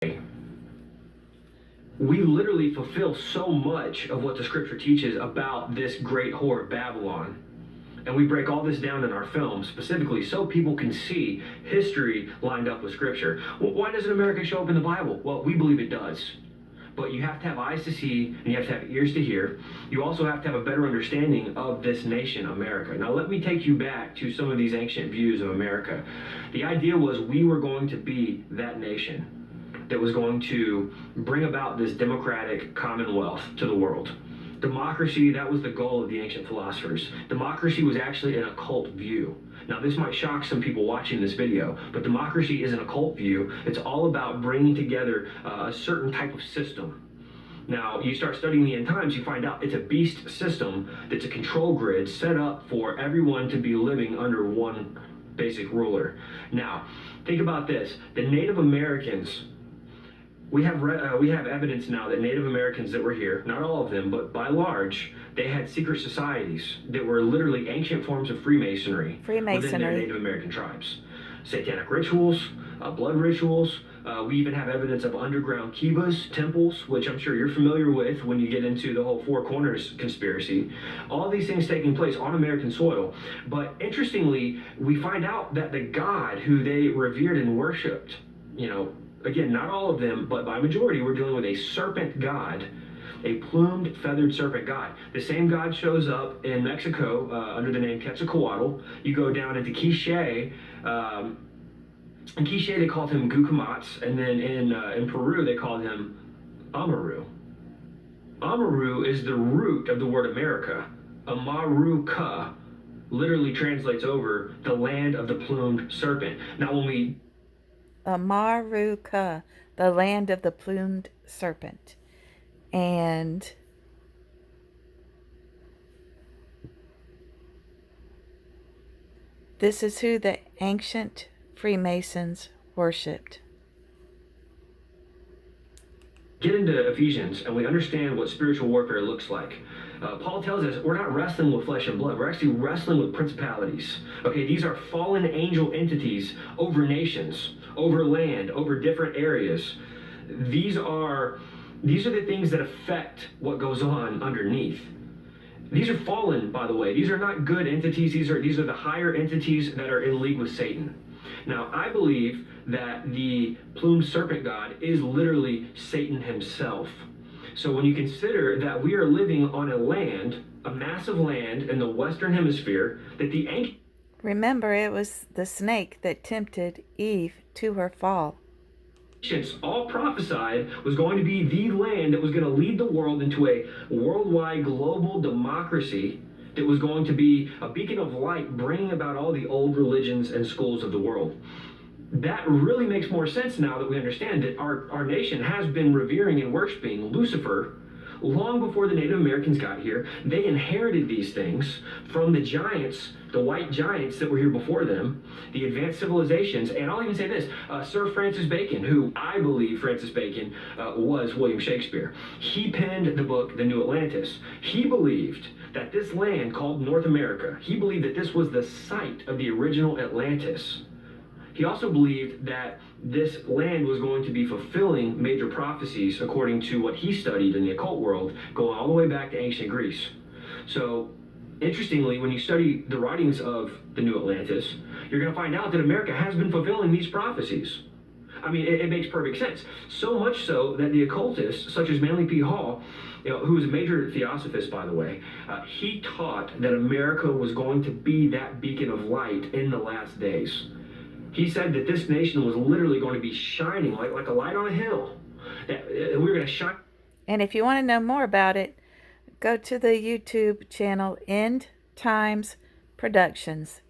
We literally fulfill so much of what the scripture teaches about this great whore of Babylon. And we break all this down in our films specifically so people can see history lined up with scripture. Well, why doesn't America show up in the Bible? Well, we believe it does. But you have to have eyes to see and you have to have ears to hear. You also have to have a better understanding of this nation, America. Now, let me take you back to some of these ancient views of America. The idea was we were going to be that nation that was going to bring about this democratic commonwealth to the world. Democracy, that was the goal of the ancient philosophers. Democracy was actually an occult view. Now, this might shock some people watching this video, but democracy is an occult view. It's all about bringing together a certain type of system. Now, you start studying the end times, you find out it's a beast system that's a control grid set up for everyone to be living under one basic ruler. Now, think about this. The Native Americans, we have evidence now that Native Americans that were here, not all of them, but by large, they had secret societies that were literally ancient forms of Freemasonry within their Native American tribes. Satanic rituals, blood rituals. We even have evidence of underground kivas, temples, which I'm sure you're familiar with when you get into the whole Four Corners conspiracy. All these things taking place on American soil. But interestingly, we find out that the God who they revered and worshipped, again, not all of them, but by majority, we're dealing with a serpent god, a plumed, feathered serpent god. The same god shows up in Mexico under the name Quetzalcoatl. You go down into Quiché. In Quiché, they called him Gucumatz, and then in Peru, they called him Amaru. Amaru is the root of the word America. Amaruka literally translates over the land of the plumed serpent. Now, when we Amaruka, the land of the plumed serpent. And this is who the ancient Freemasons worshipped. Get into Ephesians and we understand what spiritual warfare looks like. Paul tells us we're not wrestling with flesh and blood. We're actually wrestling with principalities. Okay, these are fallen angel entities over nations, over land, over different areas. These are the things that affect what goes on underneath. These are fallen, by the way. These are not good entities. These are the higher entities that are in league with Satan. Now, I believe that the plumed serpent god is literally Satan himself. So when you consider that we are living on a land, a massive land in the Western Hemisphere, that the ancient... Remember, it was the snake that tempted Eve to her fall. All prophesied was going to be the land that was going to lead the world into a worldwide global democracy that was going to be a beacon of light, bringing about all the old religions and schools of the world. That really makes more sense now that we understand that our nation has been revering and worshiping Lucifer long before the Native Americans got here. They inherited these things from the giants, the white giants that were here before them, the advanced civilizations. And I'll even say this, Sir Francis Bacon, who I believe Francis Bacon was William Shakespeare. He penned the book, The New Atlantis. He believed that this land called North America, he believed that this was the site of the original Atlantis. He also believed that this land was going to be fulfilling major prophecies according to what he studied in the occult world, going all the way back to ancient Greece. So, interestingly, when you study the writings of the New Atlantis, you're going to find out that America has been fulfilling these prophecies. I mean, it makes perfect sense. So much so that the occultists, such as Manly P. Hall, who was a major theosophist, by the way, he taught that America was going to be that beacon of light in the last days. He said that this nation was literally going to be shining like a light on a hill. That we were going to shine. And if you want to know more about it, go to the YouTube channel End Times Productions.